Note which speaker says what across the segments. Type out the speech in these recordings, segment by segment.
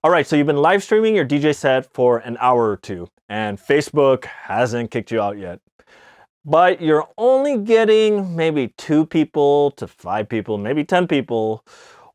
Speaker 1: All right, so you've been live streaming your DJ set for an hour or two, and Facebook hasn't kicked you out yet. But you're only getting maybe 2 people to 5 people, maybe 10 people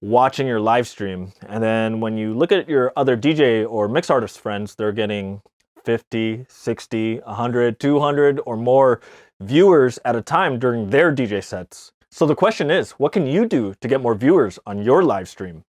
Speaker 1: watching your live stream. And then when you look at your other DJ or mix artist friends, they're getting 50, 60, 100, 200 or more viewers at a time during their DJ sets. So the question is, what can you do to get more viewers on your live stream?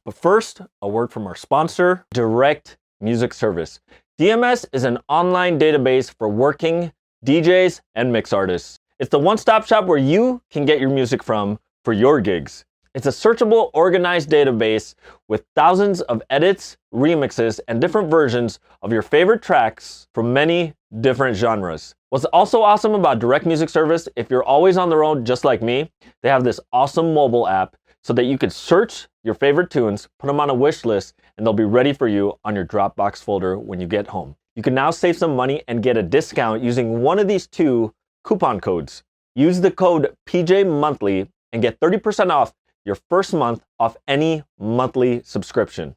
Speaker 1: But first, a word from our sponsor, Direct Music Service. DMS is an online database for working DJs and mix artists. It's the one-stop shop where you can get your music from for your gigs. It's a searchable, organized database with thousands of edits, remixes, and different versions of your favorite tracks from many different genres. What's also awesome about Direct Music Service, if you're always on the road just like me, they have this awesome mobile app so that you could search your favorite tunes, put them on a wish list, and they'll be ready for you on your Dropbox folder when you get home. You can now save some money and get a discount using one of these 2 coupon codes. Use the code PJMonthly and get 30% off your first month off any monthly subscription.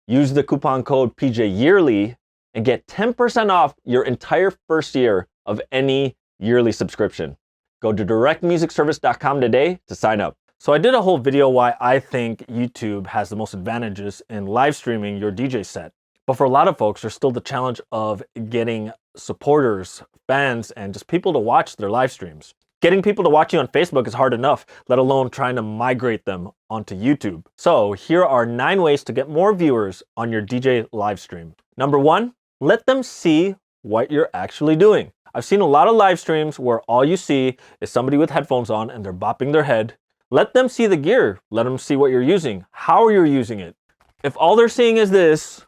Speaker 1: Use the coupon code PJYearly and get 10% off your entire first year of any yearly subscription. Go to directmusicservice.com today to sign up. So I did a whole video why I think YouTube has the most advantages in live streaming your DJ set. But for a lot of folks, there's still the challenge of getting supporters, fans, and just people to watch their live streams. Getting people to watch you on Facebook is hard enough, let alone trying to migrate them onto YouTube. So here are 9 ways to get more viewers on your DJ live stream. Number 1, let them see what you're actually doing. I've seen a lot of live streams where all you see is somebody with headphones on and they're bopping their head. Let them see the gear. Let them see what you're using, how you're using it. If all they're seeing is this,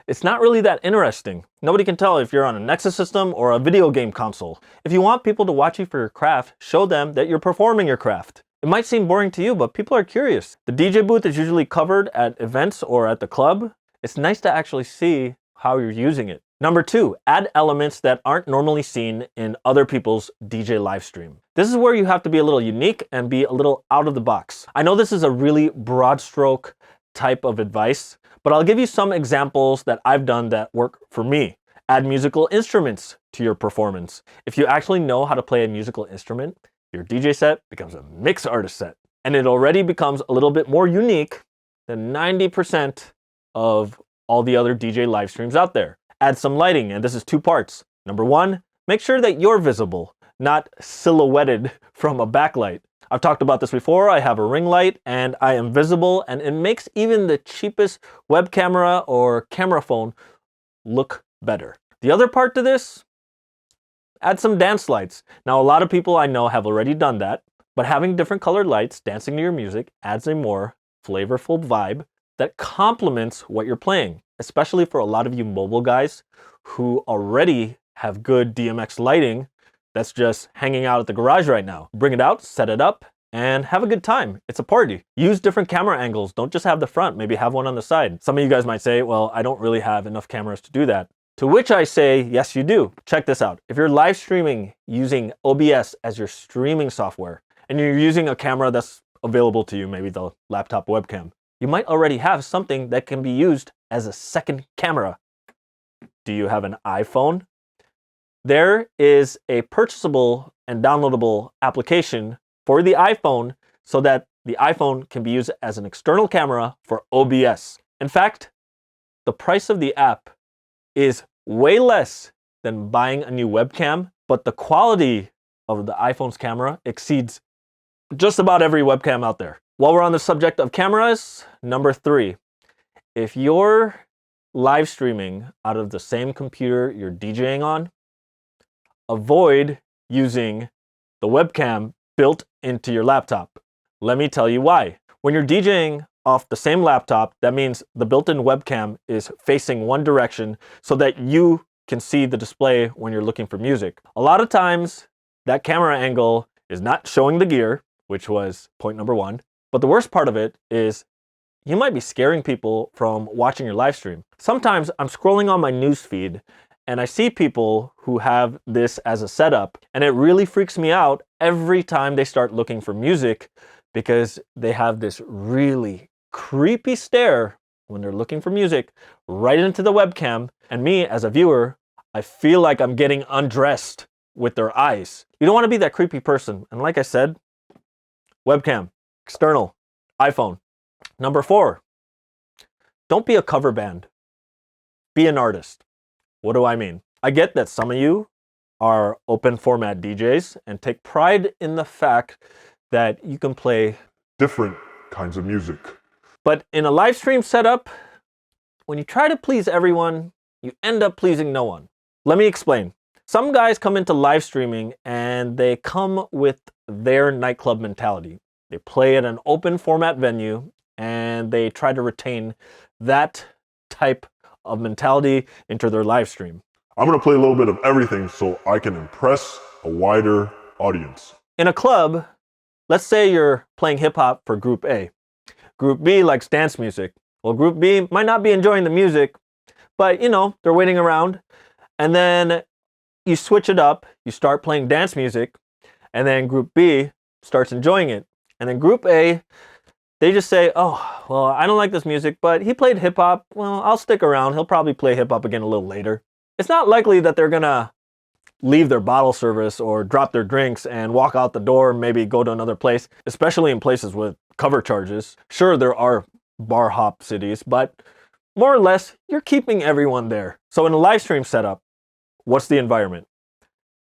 Speaker 1: it's not really that interesting. Nobody can tell if you're on a Nexus system or a video game console. If you want people to watch you for your craft, show them that you're performing your craft. It might seem boring to you, but people are curious. The DJ booth is usually covered at events or at the club. It's nice to actually see how you're using it. Number 2, add elements that aren't normally seen in other people's DJ live stream. This is where you have to be a little unique and be a little out of the box. I know this is a really broad stroke type of advice, but I'll give you some examples that I've done that work for me. Add musical instruments to your performance. If you actually know how to play a musical instrument, your DJ set becomes a mix artist set. And it already becomes a little bit more unique than 90% of all the other DJ live streams out there. Add some lighting, and this is 2 parts. Number 1, make sure that you're visible, not silhouetted from a backlight. I've talked about this before. I have a ring light and I am visible, and it makes even the cheapest web camera or camera phone look better. The other part to this, add some dance lights. Now, a lot of people I know have already done that, but having different colored lights dancing to your music adds a more flavorful vibe that complements what you're playing, especially for a lot of you mobile guys who already have good DMX lighting that's just hanging out at the garage right now. Bring it out, set it up, and have a good time. It's a party. Use different camera angles. Don't just have the front, maybe have one on the side. Some of you guys might say, well, I don't really have enough cameras to do that. To which I say, yes, you do. Check this out. If you're live streaming using OBS as your streaming software, and you're using a camera that's available to you, maybe the laptop webcam, you might already have something that can be used as a second camera. Do you have an iPhone? There is a purchasable and downloadable application for the iPhone so that the iPhone can be used as an external camera for OBS. In fact, the price of the app is way less than buying a new webcam, but the quality of the iPhone's camera exceeds just about every webcam out there. While we're on the subject of cameras, number 3, if you're live streaming out of the same computer you're DJing on, avoid using the webcam built into your laptop. Let me tell you why. When you're DJing off the same laptop, that means the built-in webcam is facing one direction so that you can see the display when you're looking for music. A lot of times, that camera angle is not showing the gear, which was point number 1. But the worst part of it is you might be scaring people from watching your live stream. Sometimes I'm scrolling on my news feed and I see people who have this as a setup, and it really freaks me out every time they start looking for music because they have this really creepy stare when they're looking for music right into the webcam. And me, as a viewer, I feel like I'm getting undressed with their eyes. You don't want to be that creepy person. And like I said, webcam, external, iPhone. Number 4, don't be a cover band. Be an artist. What do I mean? I get that some of you are open format DJs and take pride in the fact that you can play
Speaker 2: different kinds of music.
Speaker 1: But in a live stream setup, when you try to please everyone, you end up pleasing no one. Let me explain. Some guys come into live streaming and they come with their nightclub mentality. They play at an open format venue and they try to retain that type of mentality into their live stream.
Speaker 2: I'm going to play a little bit of everything so I can impress a wider audience.
Speaker 1: In a club, let's say you're playing hip hop for Group A. Group B likes dance music. Well, Group B might not be enjoying the music, but they're waiting around. And then you switch it up, you start playing dance music, and then Group B starts enjoying it. And then Group A, they just say, oh, well, I don't like this music, but he played hip hop. Well, I'll stick around. He'll probably play hip hop again a little later. It's not likely that they're gonna leave their bottle service or drop their drinks and walk out the door, maybe go to another place, especially in places with cover charges. Sure, there are bar hop cities, but more or less, you're keeping everyone there. So in a live stream setup, what's the environment?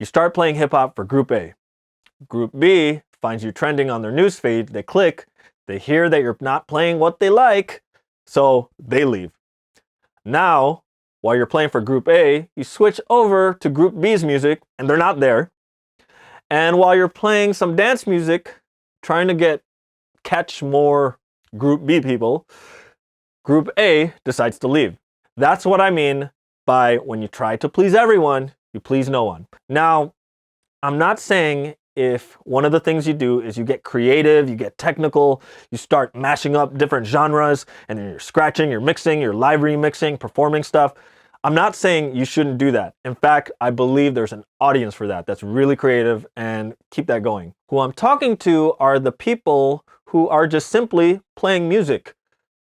Speaker 1: You start playing hip hop for Group A. Group B finds you trending on their newsfeed. They click, they hear that you're not playing what they like, so they leave. Now, while you're playing for Group A, you switch over to Group B's music, and they're not there. And while you're playing some dance music, trying to catch more Group B people, Group A decides to leave. That's what I mean by when you try to please everyone, you please no one. Now, I'm not saying if one of the things you do is you get creative, you get technical, you start mashing up different genres, and then you're scratching, you're mixing, you're live remixing, performing stuff. I'm not saying you shouldn't do that. In fact, I believe there's an audience for that that's really creative, and keep that going. Who I'm talking to are the people who are just simply playing music,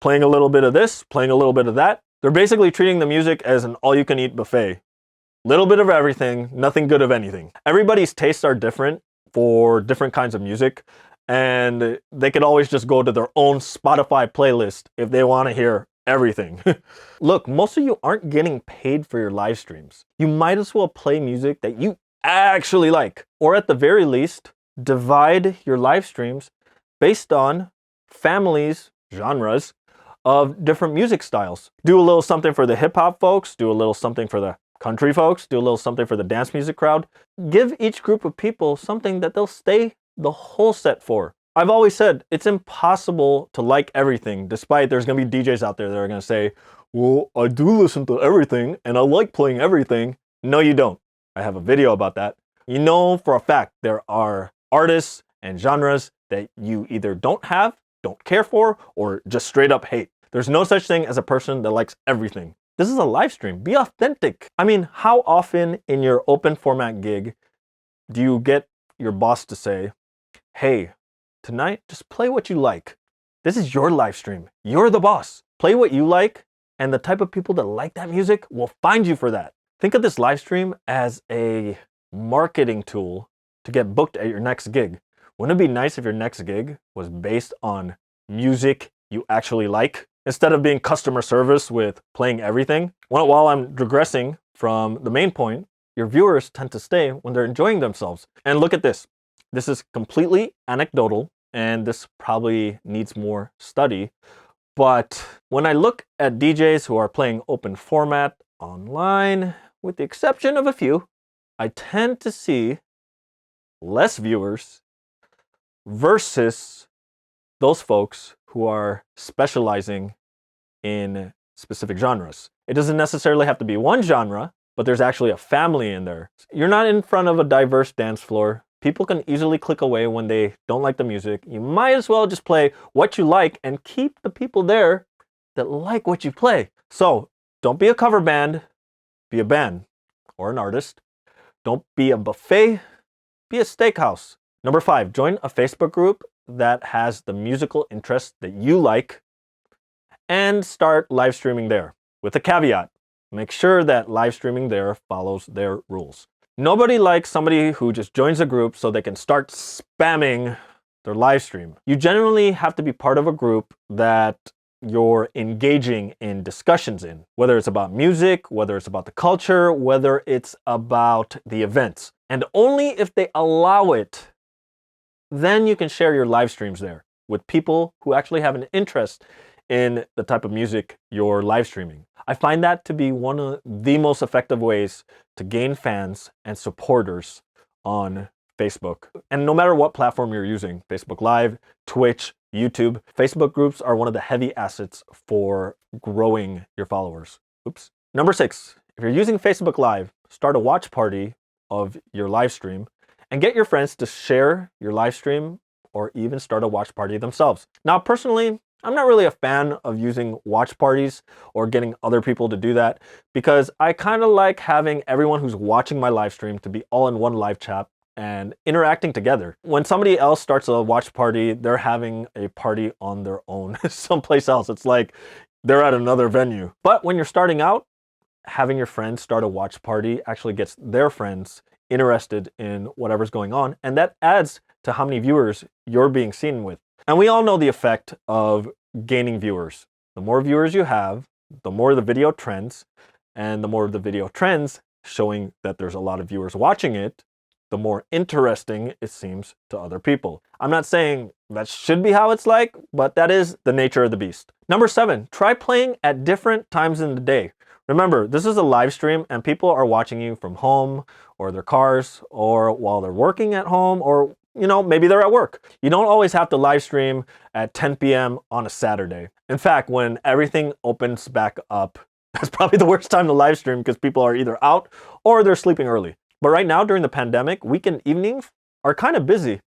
Speaker 1: playing a little bit of this, playing a little bit of that. They're basically treating the music as an all-you-can-eat buffet. Little bit of everything, nothing good of anything. Everybody's tastes are different for different kinds of music, and they could always just go to their own Spotify playlist if they want to hear everything. Look, most of you aren't getting paid for your live streams. You might as well play music that you actually like, or at the very least, divide your live streams based on families, genres of different music styles. Do a little something for the hip hop folks, do a little something for the country folks, do a little something for the dance music crowd. Give each group of people something that they'll stay the whole set for. I've always said it's impossible to like everything, despite there's going to be DJs out there that are going to say, well, I do listen to everything and I like playing everything. No, you don't. I have a video about that. You know for a fact there are artists and genres that you either don't have, don't care for, or just straight up hate. There's no such thing as a person that likes everything. This is a live stream. Be authentic. I mean, how often in your open format gig do you get your boss to say, hey, tonight, just play what you like. This is your live stream. You're the boss. Play what you like, and the type of people that like that music will find you for that. Think of this live stream as a marketing tool to get booked at your next gig. Wouldn't it be nice if your next gig was based on music you actually like, instead of being customer service with playing everything? While I'm digressing from the main point, your viewers tend to stay when they're enjoying themselves. And look at this. This is completely anecdotal, and this probably needs more study. But when I look at DJs who are playing open format online, with the exception of a few, I tend to see less viewers versus those folks who are specializing in specific genres. It doesn't necessarily have to be one genre, but there's actually a family in there. You're not in front of a diverse dance floor. People can easily click away when they don't like the music. You might as well just play what you like and keep the people there that like what you play. So don't be a cover band, be a band or an artist. Don't be a buffet, be a steakhouse. Number 5, join a Facebook group that has the musical interest that you like and start live streaming there. With a caveat, make sure that live streaming there follows their rules. Nobody likes somebody who just joins a group so they can start spamming their live stream. You generally have to be part of a group that you're engaging in discussions in, whether it's about music, whether it's about the culture, whether it's about the events. And only if they allow it, then you can share your live streams there with people who actually have an interest in the type of music you're live streaming. I find that to be one of the most effective ways to gain fans and supporters on Facebook. And no matter what platform you're using, Facebook Live, Twitch, YouTube, Facebook groups are one of the heavy assets for growing your followers. Oops. Number 6, if you're using Facebook Live, start a watch party of your live stream and get your friends to share your live stream or even start a watch party themselves. Now, personally, I'm not really a fan of using watch parties or getting other people to do that because I kind of like having everyone who's watching my live stream to be all in one live chat and interacting together. When somebody else starts a watch party, they're having a party on their own someplace else. It's like they're at another venue. But when you're starting out, having your friends start a watch party actually gets their friends interested in whatever's going on, and that adds to how many viewers you're being seen with. And we all know the effect of gaining viewers. The more viewers you have, the more the video trends, and the more the video trends showing that there's a lot of viewers watching it, the more interesting it seems to other people. I'm not saying that should be how it's like, but that is the nature of the beast. Number 7, try playing at different times in the day. Remember, this is a live stream and people are watching you from home or their cars or while they're working at home or maybe they're at work. You don't always have to live stream at 10 p.m. on a Saturday. In fact, when everything opens back up, that's probably the worst time to live stream because people are either out or they're sleeping early. But right now during the pandemic, weekend evenings are kind of busy.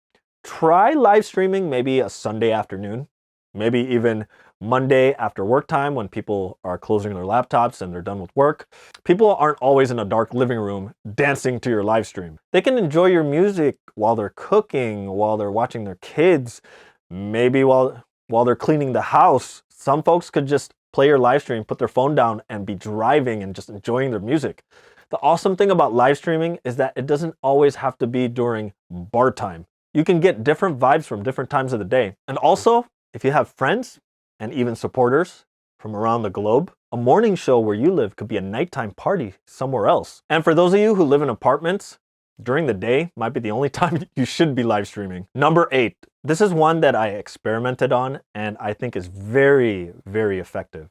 Speaker 1: Try live streaming maybe a Sunday afternoon, maybe even Monday after work time when people are closing their laptops and they're done with work. People aren't always in a dark living room dancing to your live stream. They can enjoy your music while they're cooking, while they're watching their kids, maybe while they're cleaning the house. Some folks could just play your live stream, put their phone down and be driving and just enjoying their music. The awesome thing about live streaming is that it doesn't always have to be during bar time. You can get different vibes from different times of the day. And also, if you have friends and even supporters from around the globe, a morning show where you live could be a nighttime party somewhere else. And for those of you who live in apartments, during the day might be the only time you should be live streaming. Number 8, this is one that I experimented on and I think is very, very effective.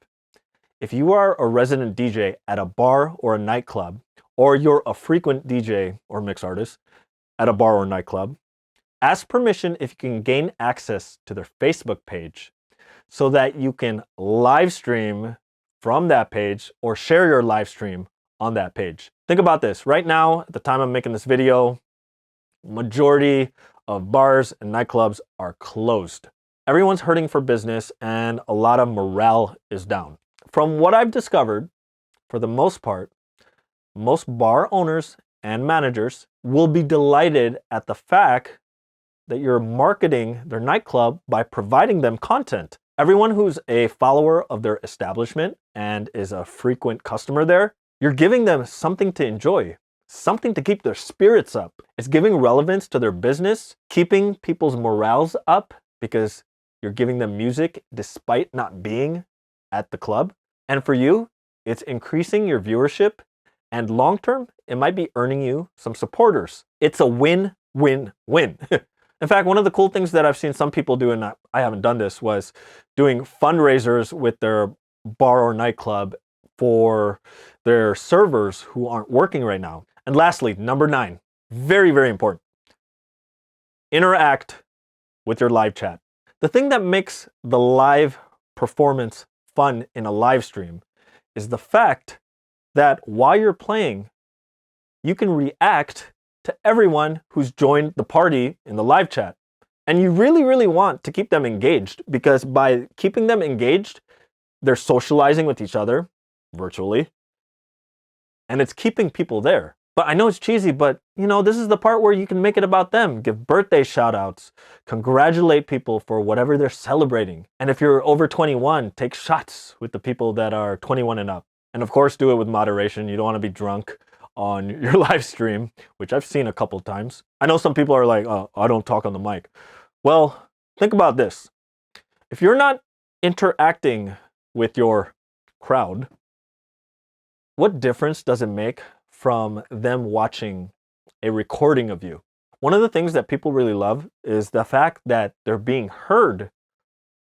Speaker 1: If you are a resident DJ at a bar or a nightclub, or you're a frequent DJ or mix artist at a bar or nightclub, ask permission if you can gain access to their Facebook page so that you can live stream from that page or share your live stream on that page. Think about this. Right now, at the time I'm making this video, majority of bars and nightclubs are closed. Everyone's hurting for business and a lot of morale is down. From what I've discovered, for the most part, most bar owners and managers will be delighted at the fact that you're marketing their nightclub by providing them content. Everyone who's a follower of their establishment and is a frequent customer there, you're giving them something to enjoy, something to keep their spirits up. It's giving relevance to their business, keeping people's morales up because you're giving them music despite not being at the club. And for you, it's increasing your viewership, and long term, it might be earning you some supporters. It's a win-win-win. In fact, one of the cool things that I've seen some people do, and I haven't done this, was doing fundraisers with their bar or nightclub for their servers who aren't working right now. And lastly, number 9, very, very important. Interact with your live chat. The thing that makes the live performance fun in a live stream is the fact that while you're playing, you can react to everyone who's joined the party in the live chat. And you really, really want to keep them engaged because by keeping them engaged, they're socializing with each other virtually, and it's keeping people there. But I know it's cheesy, but this is the part where you can make it about them. Give birthday shout outs, congratulate people for whatever they're celebrating. And if you're over 21, take shots with the people that are 21 and up. And of course, do it with moderation. You don't want to be drunk on your live stream, which I've seen a couple times. I know some people are like, oh, I don't talk on the mic. Well, think about this. If you're not interacting with your crowd, what difference does it make from them watching a recording of you? One of the things that people really love is the fact that they're being heard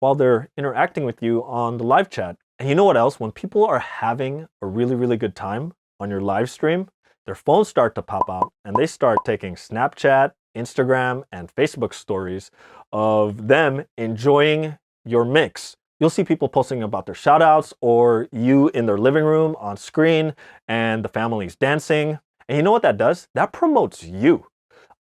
Speaker 1: while they're interacting with you on the live chat. And you know what else? When people are having a really, really good time on your live stream, their phones start to pop out and they start taking Snapchat, Instagram, and Facebook stories of them enjoying your mix. You'll see people posting about their shout outs or you in their living room on screen and the family's dancing. And you know what that does? That promotes you.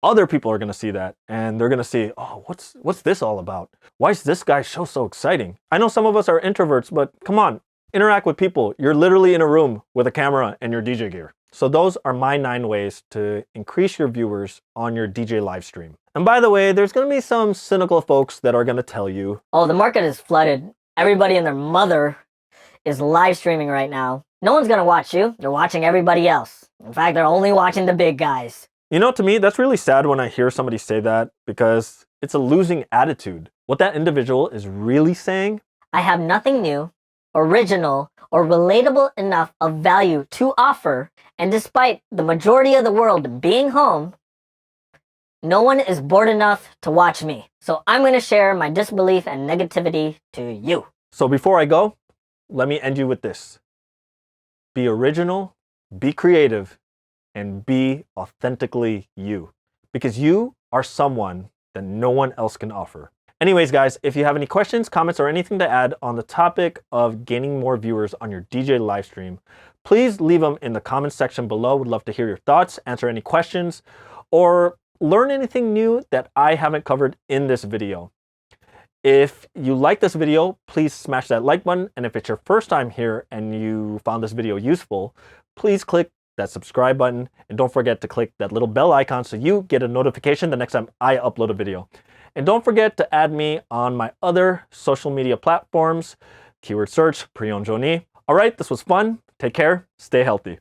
Speaker 1: Other people are going to see that and they're going to see, oh, what's this all about? Why is this guy's show so exciting? I know some of us are introverts, but come on, interact with people. You're literally in a room with a camera and your DJ gear. So those are my 9 ways to increase your viewers on your DJ live stream. And by the way, there's going to be some cynical folks that are going to tell you,
Speaker 3: oh, the market is flooded. Everybody and their mother is live streaming right now. No one's going to watch you. They're watching everybody else. In fact, they're only watching the big guys.
Speaker 1: To me, that's really sad when I hear somebody say that because it's a losing attitude. What that individual is really saying,
Speaker 3: I have nothing new, original, or relatable enough of value to offer, and despite the majority of the world being home, no one is bored enough to watch me. So I'm going to share my disbelief and negativity to you.
Speaker 1: So before I go, let me end you with this. Be original, be creative, and be authentically you. Because you are someone that no one else can offer. Anyways, guys, if you have any questions, comments, or anything to add on the topic of gaining more viewers on your DJ live stream, please leave them in the comments section below. Would love to hear your thoughts, answer any questions, or learn anything new that I haven't covered in this video. If you like this video, please smash that like button. And if it's your first time here and you found this video useful, please click that subscribe button. And don't forget to click that little bell icon so you get a notification the next time I upload a video. And don't forget to add me on my other social media platforms, keyword search, Prion Joni. All right, this was fun. Take care. Stay healthy.